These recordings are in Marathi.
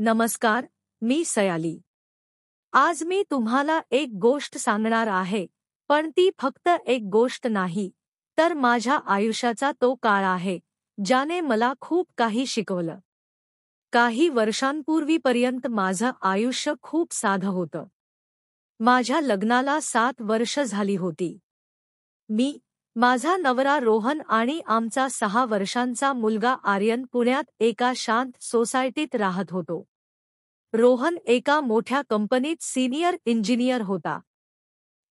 नमस्कार, मी सयाली. आज मी तुम्हाला एक गोष्ट सांगणार आहे, पण ती फक्त एक गोष्ट नाही, तर माझ्या आयुष्याचा तो काळ आहे, ज्याने मला खूप काही शिकवलं. काही वर्षांपूर्वीपर्यंत माझं आयुष्य खूप साधं होतं. माझ्या लग्नाला 7 वर्ष झाली होती. मी, माझा नवरा रोहन आणि आमचा 6 वर्षांचा मुलगा आर्यन पुण्यात एका शांत सोसायटीत राहत होतो. रोहन एका मोठ्या कंपनीत सिनियर इंजिनियर होता.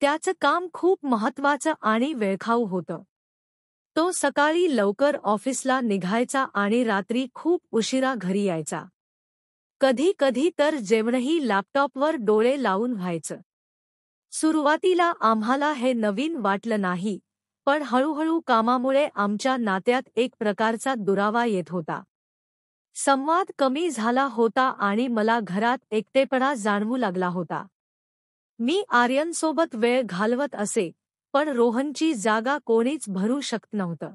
त्याचं काम खूप महत्त्वाचं आणि वेळखाऊ होतं. तो सकाळी लवकर ऑफिसला निघायचा आणि रात्री खूप उशिरा घरी यायचा. कधी कधी तर जेवणही लॅपटॉपवर डोळे लावून व्हायचं. सुरुवातीला आम्हाला हे नवीन वाटलं नाही, पण हळूहळू कामामुळे आमच्या नात्यात एक प्रकारचा दुरावा येत होता. संवाद कमी झाला होता आणि मला घरात एकटेपणा जाणवू लागला होता. मी आर्यनसोबत वेळ घालवत असे, पण रोहनची जागा कोणीच भरू शकत नव्हतं.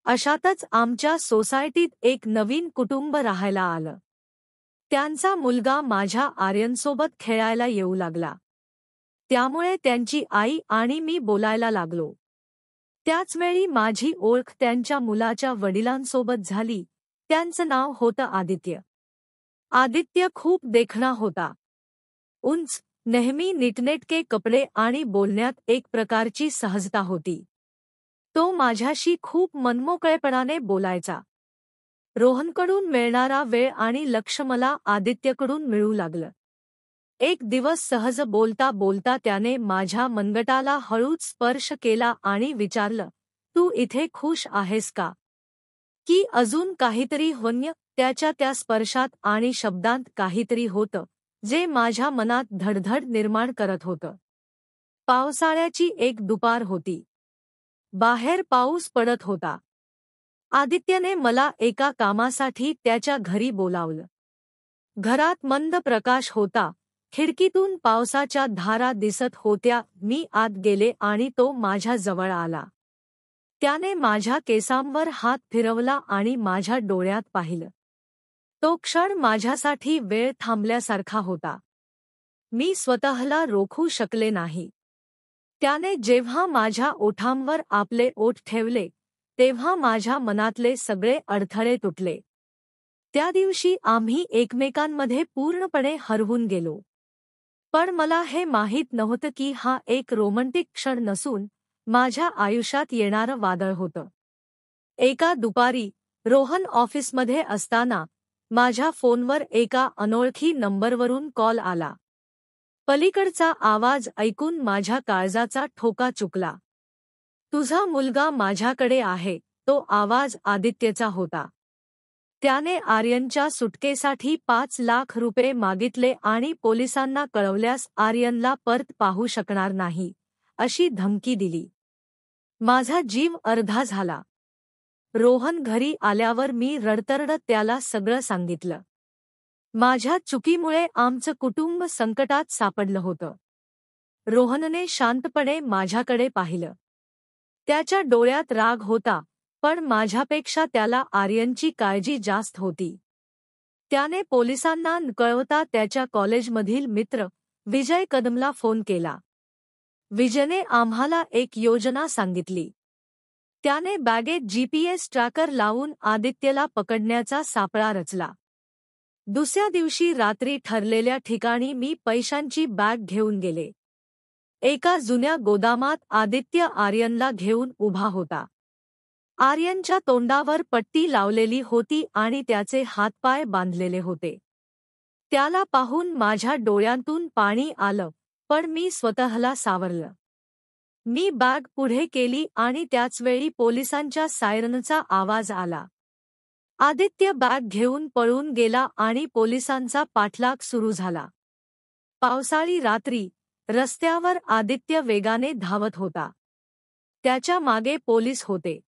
अशातच आमच्या सोसायटीत एक नवीन कुटुंब राहायला आलं. त्यांचा मुलगा माझ्या आर्यनसोबत खेळायला येऊ लागला. त्यामुळे त्यांची आई आणि मी बोलायला लागलो. त्याचवेळी माझी ओळख त्यांच्या मुलाच्या वडिलांसोबत झाली. त्यांचं नाव होतं आदित्य. आदित्य खूप देखणा होता. उंच, नेहमी नीटनेटके कपडे आणि बोलण्यात एक प्रकारची सहजता होती. तो माझ्याशी खूप मनमोकळेपणाने बोलायचा. रोहनकडून मिळणारा वेळ आणि लक्ष मला आदित्यकडून मिळू लागलं. एक दिवस सहज बोलता बोलता त्याने माझ्या मनगटाला हळूच स्पर्श केला आणि विचारलं, "तू इथे खुश आहेस का? की अजून काहीतरी होन्य?" त्याच्या त्या स्पर्शात आणि शब्दांत काहीतरी होतं, जे माझ्या मनात धडधड निर्माण करत होतं. पावसाळ्याची एक दुपार होती. बाहेर पाऊस पडत होता. आदित्यने मला एका कामासाठी त्याच्या घरी बोलावलं. घरात मंद प्रकाश होता. खिडकीतून पावसाच्या धारा दिसत होत्या. मी आत गेले आणि तो माझ्या जवळ आला. त्याने माझ्या केसांवर हात फिरवला आणि माझ्या डोळ्यात पाहिलं. तो क्षण माझ्यासाठी वेळ थांबल्यासारखा होता. मी स्वतःला रोखू शकले नाही. त्याने जेव्हा माझ्या ओठांवर आपले ओठ ठेवले, तेव्हा माझ्या मनातले सगळे अडथळे तुटले. त्या दिवशी आम्ही एकमेकांमध्ये पूर्णपणे हरवून गेलो. पण मला हे माहीत नव्हतं की हा एक रोमँटिक क्षण नसून माझ्या आयुष्यात येणारं वादळ होतं. एका दुपारी रोहन ऑफिसमध्ये असताना माझ्या फोनवर एका अनोळखी नंबरवरून कॉल आला. पलीकडचा आवाज ऐकून माझ्या काळजाचा ठोका चुकला. "तुझा मुलगा माझ्याकडे आहे." तो आवाज आदित्यचा होता. त्याने आर्यनच्या सुटकेसाठी 5 लाख रुपये मागितले आणि पोलिसांना कळवल्यास आर्यनला परत पाहू शकणार नाही, अशी धमकी दिली. माझा जीव अर्धा झाला. रोहन घरी आल्यावर मी रडतरडत त्याला सगळं सांगितलं. माझ्या चुकीमुळे आमचं कुटुंब संकटात सापडलं होतं. रोहनने शांतपणे माझ्याकडे पाहिलं. त्याच्या डोळ्यात राग होता, पण माझ्यापेक्षा त्याला आर्यनची काळजी जास्त होती. त्याने पोलिसांना न कळवता त्याच्या कॉलेजमधील मित्र विजय कदमला फोन केला. विजयने आम्हाला एक योजना सांगितली. त्याने बॅगेत GPS ट्रॅकर लावून आदित्यला पकडण्याचा सापळा रचला. दुसऱ्या दिवशी रात्री ठरलेल्या ठिकाणी मी पैशांची बॅग घेऊन गेले. एका जुन्या गोदामात आदित्य आर्यनला घेऊन उभा होता. आर्यनच्या तोंडावर पट्टी लावलेली होती आणि त्याचे हातपाय बांधलेले होते. त्याला पाहून माझ्या डोळ्यांतून पाणी आलं, पण मी स्वतःला सावरलं. मी बॅग पुढे केली आणि त्याचवेळी पोलिसांच्या सायरनचा आवाज आला. आदित्य बॅग घेऊन पळून गेला आणि पोलिसांचा पाठलाग सुरू झाला. पावसाळी रात्री रस्त्यावर आदित्य वेगाने धावत होता. त्याच्या मागे पोलीस होते.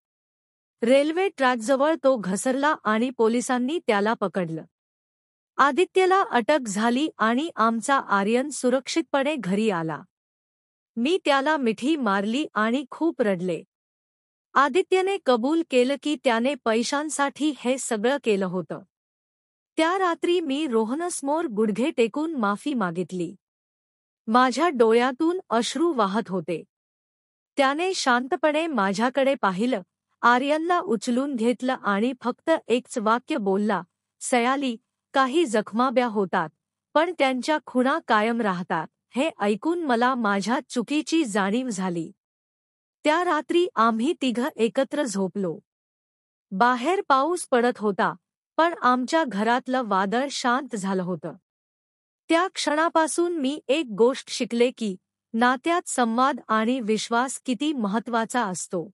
रेल्वे ट्रॅकजवळ तो घसरला आणि पोलिसांनी त्याला पकडलं. आदित्यला अटक झाली आणि आमचा आर्यन सुरक्षितपणे घरी आला. मी त्याला मिठी मारली आणि खूप रडले. आदित्यने कबूल केलं की त्याने पैशांसाठी हे सगळं केलं होतं. त्या रात्री मी रोहनसमोर गुडघे टेकून माफी मागितली. माझ्या डोळ्यातून अश्रू वाहत होते. त्याने शांतपणे माझ्याकडे पाहिलं, आर्यनला उचलून घेतलं आणि फक्त एकच वाक्य बोलला, "सयाली, काही जखमाब्या होतात, पण त्यांच्या खुणा कायम राहतात." हे ऐकून मला माझ्या चुकीची जाणीव झाली. त्या रात्री आम्ही तिघं एकत्र झोपलो. बाहेर पाऊस पडत होता, पण आमच्या घरातलं वादळ शांत झालं होतं. त्या क्षणापासून मी एक गोष्ट शिकले की नात्यात संवाद आणि विश्वास किती महत्त्वाचा असतो.